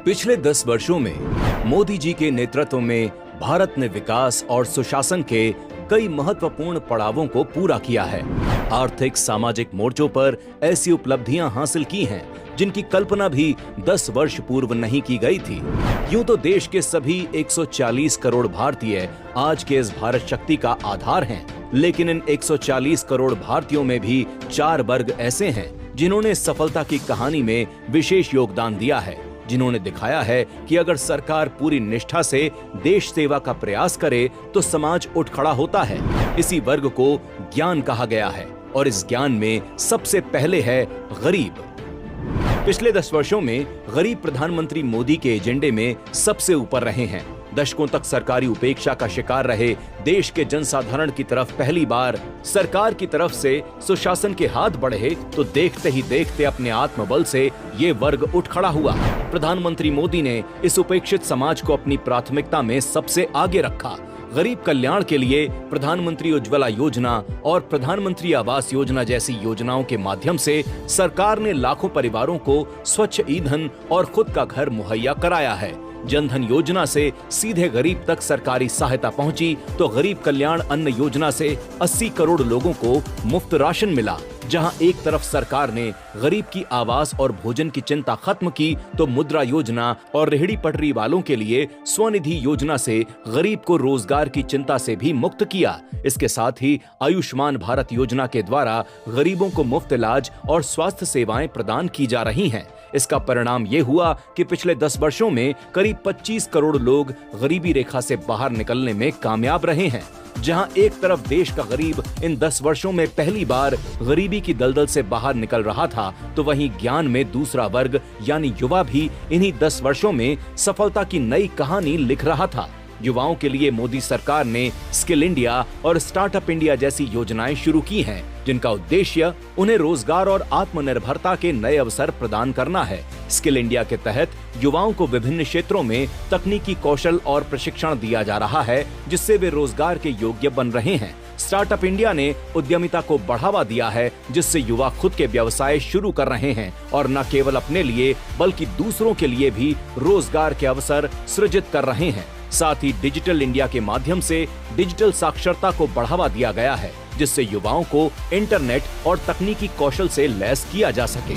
पिछले 10 वर्षों में मोदी जी के नेतृत्व में भारत ने विकास और सुशासन के कई महत्वपूर्ण पड़ावों को पूरा किया है। आर्थिक सामाजिक मोर्चों पर ऐसी उपलब्धियां हासिल की हैं जिनकी कल्पना भी 10 वर्ष पूर्व नहीं की गई थी। यूं तो देश के सभी 140 करोड़ भारतीय आज के इस भारत शक्ति का आधार हैं, लेकिन इन 140 करोड़ भारतीयों में भी 4 वर्ग ऐसे हैं जिन्होंने सफलता की कहानी में विशेष योगदान दिया है, जिन्होंने दिखाया है कि अगर सरकार पूरी निष्ठा से देश सेवा का प्रयास करे तो समाज उठ खड़ा होता है। इसी वर्ग को ज्ञान कहा गया है और इस ज्ञान में सबसे पहले है गरीब। पिछले 10 वर्षों में गरीब प्रधानमंत्री मोदी के एजेंडे में सबसे ऊपर रहे हैं। दशकों तक सरकारी उपेक्षा का शिकार रहे देश के जनसाधारण की तरफ पहली बार सरकार की तरफ से सुशासन के हाथ बढ़े तो देखते ही देखते अपने आत्मबल से ये वर्ग उठ खड़ा हुआ। प्रधानमंत्री मोदी ने इस उपेक्षित समाज को अपनी प्राथमिकता में सबसे आगे रखा। गरीब कल्याण के लिए प्रधानमंत्री उज्ज्वला योजना और प्रधानमंत्री आवास योजना जैसी योजनाओं के माध्यम से सरकार ने लाखों परिवारों को स्वच्छ ईंधन और खुद का घर मुहैया कराया है। जनधन योजना से सीधे गरीब तक सरकारी सहायता पहुंची तो गरीब कल्याण अन्न योजना से 80 करोड़ लोगों को मुफ्त राशन मिला। जहां एक तरफ सरकार ने गरीब की आवास और भोजन की चिंता खत्म की तो मुद्रा योजना और रेहड़ी पटरी वालों के लिए स्वनिधि योजना से गरीब को रोजगार की चिंता से भी मुक्त किया। इसके साथ ही आयुष्मान भारत योजना के द्वारा गरीबों को मुफ्त इलाज और स्वास्थ्य सेवाएं प्रदान की जा रही हैं। इसका परिणाम ये हुआ कि पिछले 10 वर्षों में करीब 25 करोड़ लोग गरीबी रेखा से बाहर निकलने में कामयाब रहे हैं। जहां एक तरफ देश का गरीब इन 10 वर्षों में पहली बार गरीबी की दलदल से बाहर निकल रहा था, तो वहीं ज्ञान में दूसरा वर्ग यानी युवा भी इन्हीं 10 वर्षों में सफलता की नई कहानी लिख रहा था। युवाओं के लिए मोदी सरकार ने स्किल इंडिया और स्टार्टअप इंडिया जैसी योजनाएं शुरू की हैं, जिनका उद्देश्य उन्हें रोजगार और आत्मनिर्भरता के नए अवसर प्रदान करना है। स्किल इंडिया के तहत युवाओं को विभिन्न क्षेत्रों में तकनीकी कौशल और प्रशिक्षण दिया जा रहा है, जिससे वे रोजगार के योग्य बन रहे हैं। स्टार्टअप इंडिया ने उद्यमिता को बढ़ावा दिया है, जिससे युवा खुद के व्यवसाय शुरू कर रहे हैं और न केवल अपने लिए बल्कि दूसरों के लिए भी रोजगार के अवसर सृजित कर रहे हैं। साथ ही डिजिटल इंडिया के माध्यम से डिजिटल साक्षरता को बढ़ावा दिया गया है, जिससे युवाओं को इंटरनेट और तकनीकी कौशल से लैस किया जा सके।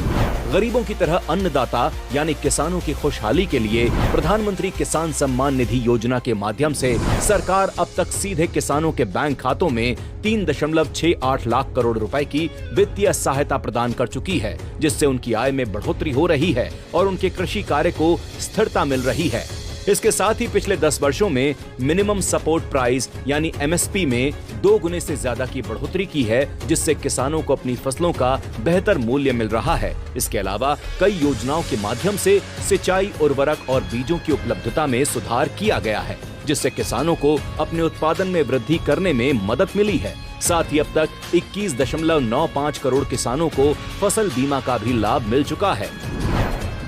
गरीबों की तरह अन्नदाता यानी किसानों की खुशहाली के लिए प्रधानमंत्री किसान सम्मान निधि योजना के माध्यम से सरकार अब तक सीधे किसानों के बैंक खातों में 3.68 लाख करोड़ रुपए की वित्तीय सहायता प्रदान कर चुकी है, जिससे उनकी आय में बढ़ोतरी हो रही है और उनके कृषि कार्य को स्थिरता मिल रही है। इसके साथ ही पिछले 10 वर्षों में मिनिमम सपोर्ट प्राइस यानी MSP में 2 गुने से ज्यादा की बढ़ोतरी की है, जिससे किसानों को अपनी फसलों का बेहतर मूल्य मिल रहा है। इसके अलावा कई योजनाओं के माध्यम से सिंचाई, उर्वरक और बीजों की उपलब्धता में सुधार किया गया है, जिससे किसानों को अपने उत्पादन में वृद्धि करने में मदद मिली है। साथ ही अब तक 21.95 करोड़ किसानों को फसल बीमा का भी लाभ मिल चुका है।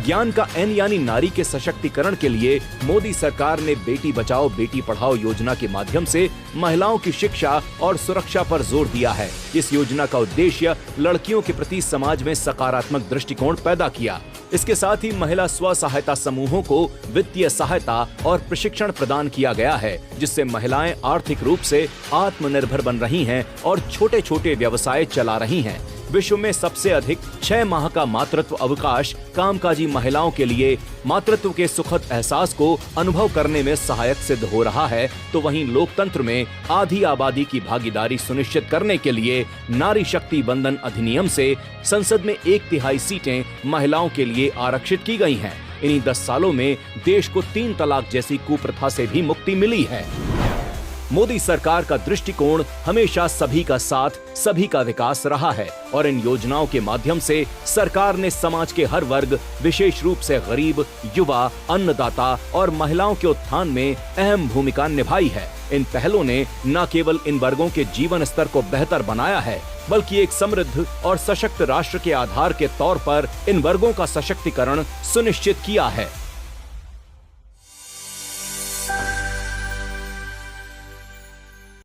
ज्ञान का N यानी नारी के सशक्तिकरण के लिए मोदी सरकार ने बेटी बचाओ बेटी पढ़ाओ योजना के माध्यम से महिलाओं की शिक्षा और सुरक्षा पर जोर दिया है। इस योजना का उद्देश्य लड़कियों के प्रति समाज में सकारात्मक दृष्टिकोण पैदा किया। इसके साथ ही महिला स्व सहायता समूहों को वित्तीय सहायता और प्रशिक्षण प्रदान किया गया है, जिससे महिलाएं आर्थिक रूप से आत्मनिर्भर बन रही हैं और छोटे छोटे व्यवसाय चला रही हैं। विश्व में सबसे अधिक 6 माह का मातृत्व अवकाश कामकाजी महिलाओं के लिए मातृत्व के सुखद एहसास को अनुभव करने में सहायक सिद्ध हो रहा है, तो वहीं लोकतंत्र में आधी आबादी की भागीदारी सुनिश्चित करने के लिए नारी शक्ति बंधन अधिनियम से संसद में 1/3 सीटें महिलाओं के लिए आरक्षित की गई हैं। इन्हीं 10 सालों में देश को 3 तलाक जैसी कुप्रथा से भी मुक्ति मिली है। मोदी सरकार का दृष्टिकोण हमेशा सभी का साथ, सभी का विकास रहा है और इन योजनाओं के माध्यम से सरकार ने समाज के हर वर्ग, विशेष रूप से गरीब, युवा, अन्नदाता और महिलाओं के उत्थान में अहम भूमिका निभाई है। इन पहलों ने न केवल इन वर्गों के जीवन स्तर को बेहतर बनाया है, बल्कि एक समृद्ध और सशक्त राष्ट्र के आधार के तौर पर इन वर्गों का सशक्तिकरण सुनिश्चित किया है।